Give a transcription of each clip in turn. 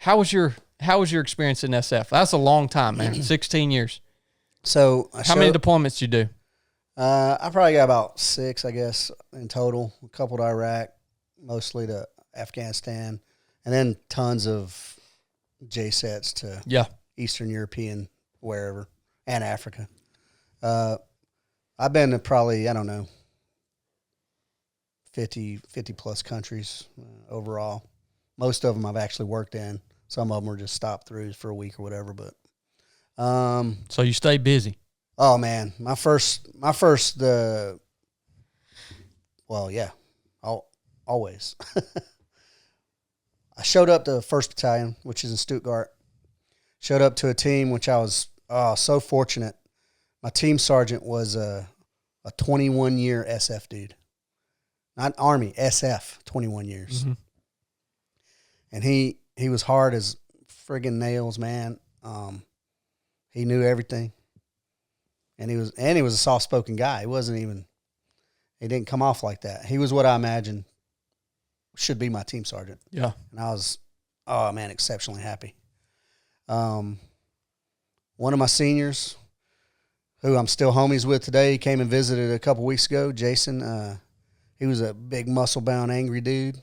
How was your experience in SF? That's a long time, man. 16 years. So how many deployments did you do? I probably got about 6, I guess, in total. A couple to Iraq, mostly to Afghanistan, and then tons of JSETs to Eastern European, wherever, and Africa. I've been to probably, I don't know, 50 plus countries overall. Most of them I've actually worked in. Some of them were just stop throughs for a week or whatever. But so you stay busy. Oh man, my first always. I showed up to 1st Battalion, which is in Stuttgart. Showed up to a team which I was so fortunate. My team sergeant was a 21-year SF dude. Not Army, SF, 21 years. Mm-hmm. And he was hard as friggin' nails, man. He knew everything. And he was a soft-spoken guy. He didn't come off like that. He was what I imagined should be my team sergeant. Yeah. And I was, exceptionally happy. One of my seniors, who I'm still homies with today, he came and visited a couple weeks ago, Jason. He was a big, muscle-bound, angry dude.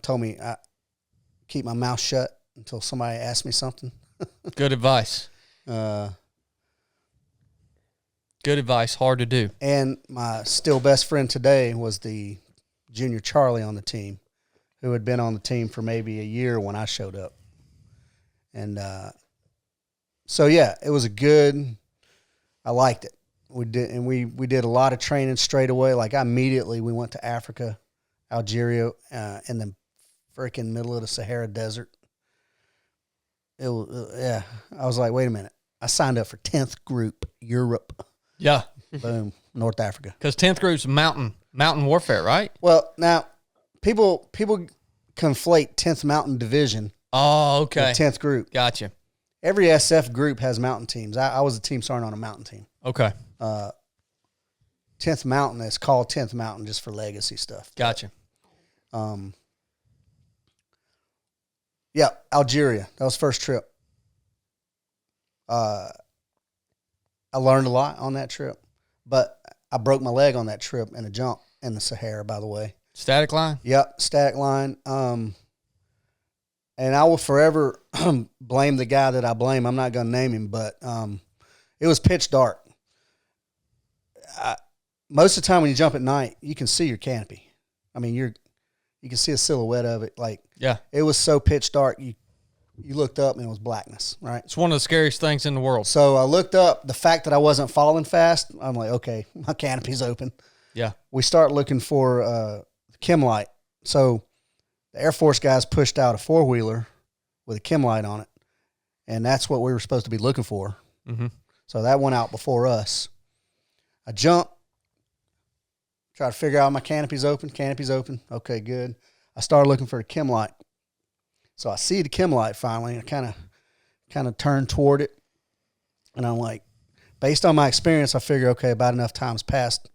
Told me I keep my mouth shut until somebody asks me something. Good advice. Good advice. Hard to do. And my still best friend today was the junior Charlie on the team, who had been on the team for maybe a year when I showed up. And it was I liked it. We did a lot of training straight away. Like we went to Africa, Algeria, in the freaking middle of the Sahara Desert. I was like, wait a minute. I signed up for 10th Group Europe. Yeah. Boom, North Africa. Because 10th Group's mountain warfare, right? Well, now people conflate 10th Mountain Division. Oh, okay. With 10th Group. Gotcha. Every SF group has mountain teams. I was a team sergeant on a mountain team. Okay. 10th Mountain is called 10th Mountain just for legacy stuff. Gotcha. Algeria. That was first trip. I learned a lot on that trip, but I broke my leg on that trip in a jump in the Sahara, by the way. Static line? Yep, static line. And I will forever blame the guy that I blame. I'm not going to name him, but it was pitch dark. Most of the time when you jump at night, you can see your canopy. I mean, you can see a silhouette of it. Like, yeah, it was so pitch dark. You looked up and it was blackness, right? It's one of the scariest things in the world. So I looked up. The fact that I wasn't falling fast, I'm like, okay, my canopy's open. Yeah. We start looking for chem light. So the Air Force guys pushed out a 4-wheeler with a chem light on it, and that's what we were supposed to be looking for. Mm-hmm. So that went out before us. I jumped, try to figure out my canopy's open. Canopy's open. Okay, good. I started looking for a chem light. So I see the chem light finally. I kind of turn toward it, and I'm like, based on my experience, I figure, okay, about enough time's passed.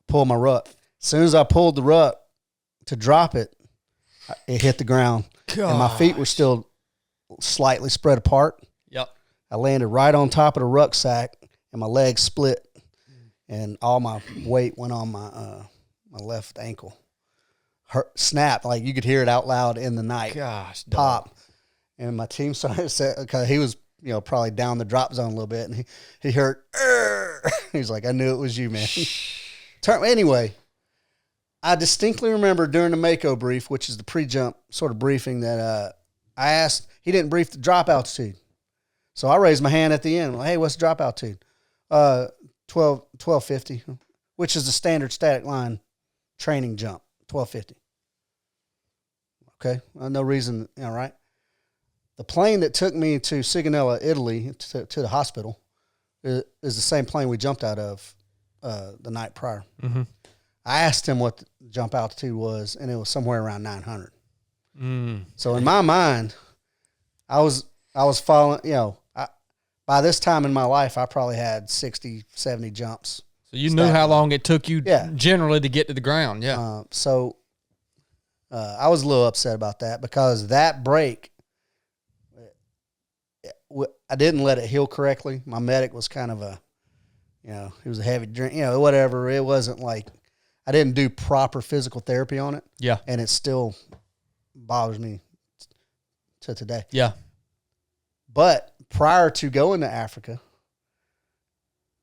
Pull my ruck. As soon as I pulled the ruck to drop it, it hit the ground. Gosh. And my feet were still slightly spread apart. Yep. I landed right on top of the rucksack, and my legs split, and all my weight went on my left ankle. Snap, like you could hear it out loud in the night. Gosh, pop. dog. And my team sergeant said, okay, he was, probably down the drop zone a little bit, and he heard, he's like, I knew it was you, man. Anyway, I distinctly remember during the Mako brief, which is the pre-jump sort of briefing, that I asked, he didn't brief the drop altitude. So I raised my hand at the end. Like, hey, what's the drop altitude? 1250, which is the standard static line training jump, 1250. Okay, no reason, right? The plane that took me to Sigonella, Italy, to the hospital is the same plane we jumped out of the night prior. Mm-hmm. I asked him what the jump altitude was, and it was somewhere around 900. So in my mind, I was following, by this time in my life, I probably had 60, 70 jumps. So you knew how long it took you generally to get to the ground. Yeah. So I was a little upset about that because that break, I didn't let it heal correctly. My medic was kind of he was a heavy drink, whatever. It wasn't like I didn't do proper physical therapy on it. Yeah. And it still bothers me to today. Yeah. But prior to going to Africa,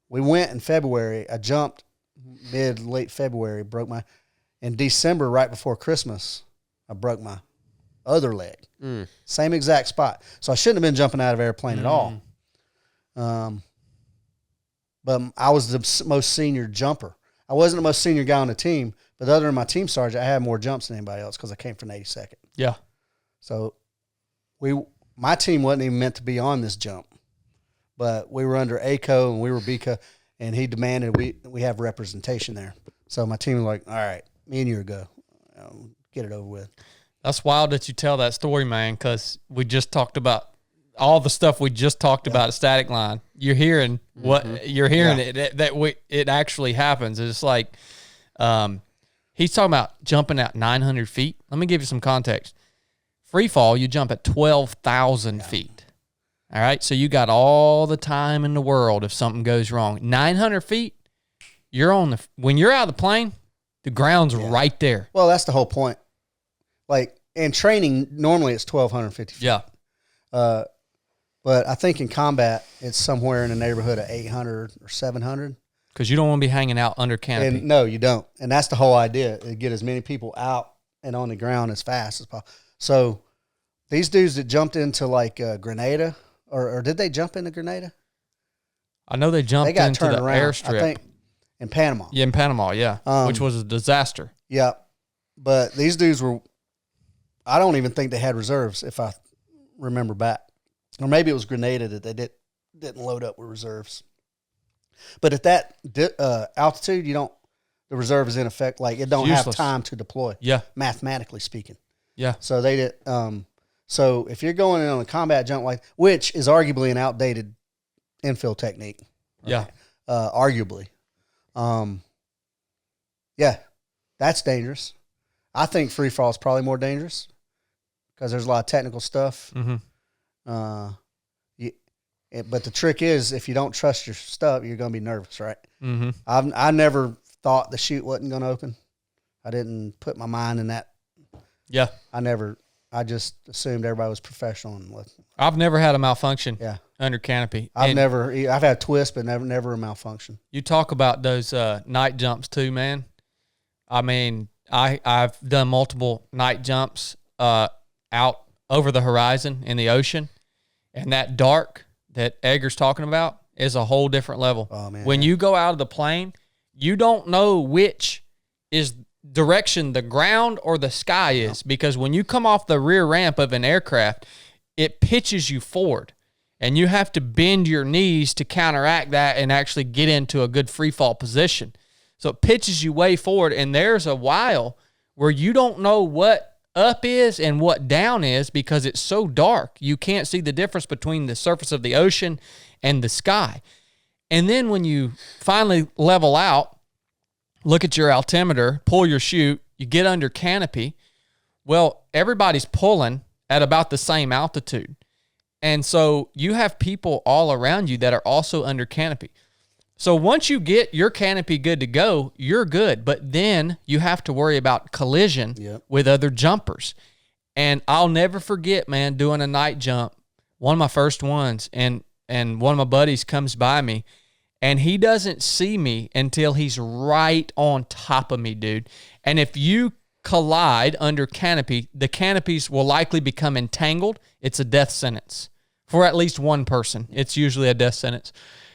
we went in February. I jumped late February, in December, right before Christmas, I broke my other leg. Same exact spot. So I shouldn't have been jumping out of airplane at all. But I was the most senior jumper. I wasn't the most senior guy on the team, but other than my team sergeant, I had more jumps than anybody else because I came from the 82nd. Yeah. So my team wasn't even meant to be on this jump, but we were under ACO and we were BCO, and he demanded we have representation there. So my team was like, all right, me and you go. Get it over with. That's wild that you tell that story, man, because we just talked about all the stuff we just talked about at Static Line. You're hearing it actually happens. It's like he's talking about jumping at 900 feet. Let me give you some context. Free fall, you jump at 12,000 feet. All right, so you got all the time in the world if something goes wrong. 900 feet, when you're out of the plane, the ground's right there. Well, that's the whole point. Like in training, normally it's 1,250 feet. Yeah. But I think in combat, it's somewhere in the neighborhood of 800 or 700. Because you don't want to be hanging out under canopy. And no, you don't. And that's the whole idea, to get as many people out and on the ground as fast as possible. So these dudes that jumped into like Grenada, or did they jump into Grenada? I know they jumped into the airstrip. I think in Panama. Yeah, in Panama, yeah, which was a disaster. Yeah. But these dudes I don't even think they had reserves, if I remember back. Or maybe it was Grenada that they didn't load up with reserves. But at that altitude, the reserve is in effect. Like it don't have time to deploy. Yeah. Mathematically speaking. Yeah. So they did. So if you're going in on a combat jump, which is arguably an outdated infill technique. Right? Yeah. Arguably. Yeah, that's dangerous. I think free fall is probably more dangerous because there's a lot of technical stuff. Mm-hmm. But the trick is, if you don't trust your stuff, you're going to be nervous, right? Mm-hmm. I never thought the chute wasn't going to open. I didn't put my mind in that. Yeah. I just assumed everybody was professional. I've never had a malfunction. Yeah. Under canopy. I've had a twist, but never a malfunction. You talk about those night jumps too, man. I mean, I've done multiple night jumps out over the horizon in the ocean, and that dark that Edgar's talking about is a whole different level. Oh, man. When you go out of the plane, you don't know which is direction the ground or the sky is, because when you come off the rear ramp of an aircraft, it pitches you forward, and you have to bend your knees to counteract that and actually get into a good free fall position. So it pitches you way forward, and there's a while where you don't know what up is and what down is because it's so dark. You can't see the difference between the surface of the ocean and the sky. And then when you finally level out, look at your altimeter, pull your chute, you get under canopy. Well, everybody's pulling at about the same altitude. And so you have people all around you that are also under canopy. So once you get your canopy good to go, you're good. But then you have to worry about collision with other jumpers. And I'll never forget, man, doing a night jump, one of my first ones, and one of my buddies comes by me, and he doesn't see me until he's right on top of me, dude. And if you collide under canopy, the canopies will likely become entangled. It's a death sentence. For at least one person, it's usually a death sentence.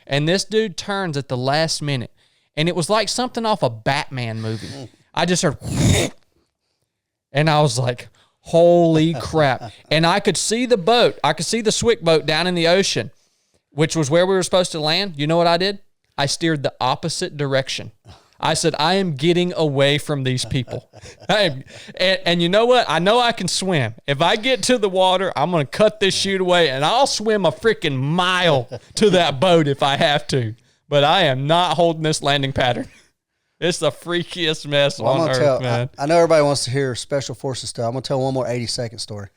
And this dude turns at the last minute, and it was like something off a Batman movie. I just heard, and I was like, holy crap. And I could see the boat. I could see the Swick boat down in the ocean, which was where we were supposed to land. You know what I did? I steered the opposite direction. I said, I am getting away from these people. And you know what? I know I can swim. If I get to the water, I'm going to cut this chute away, and I'll swim a freaking mile to that boat if I have to. But I am not holding this landing pattern. It's the freakiest mess Well, on I'm gonna earth, tell. man. I know everybody wants to hear Special Forces stuff. I'm gonna tell one more 80-second story.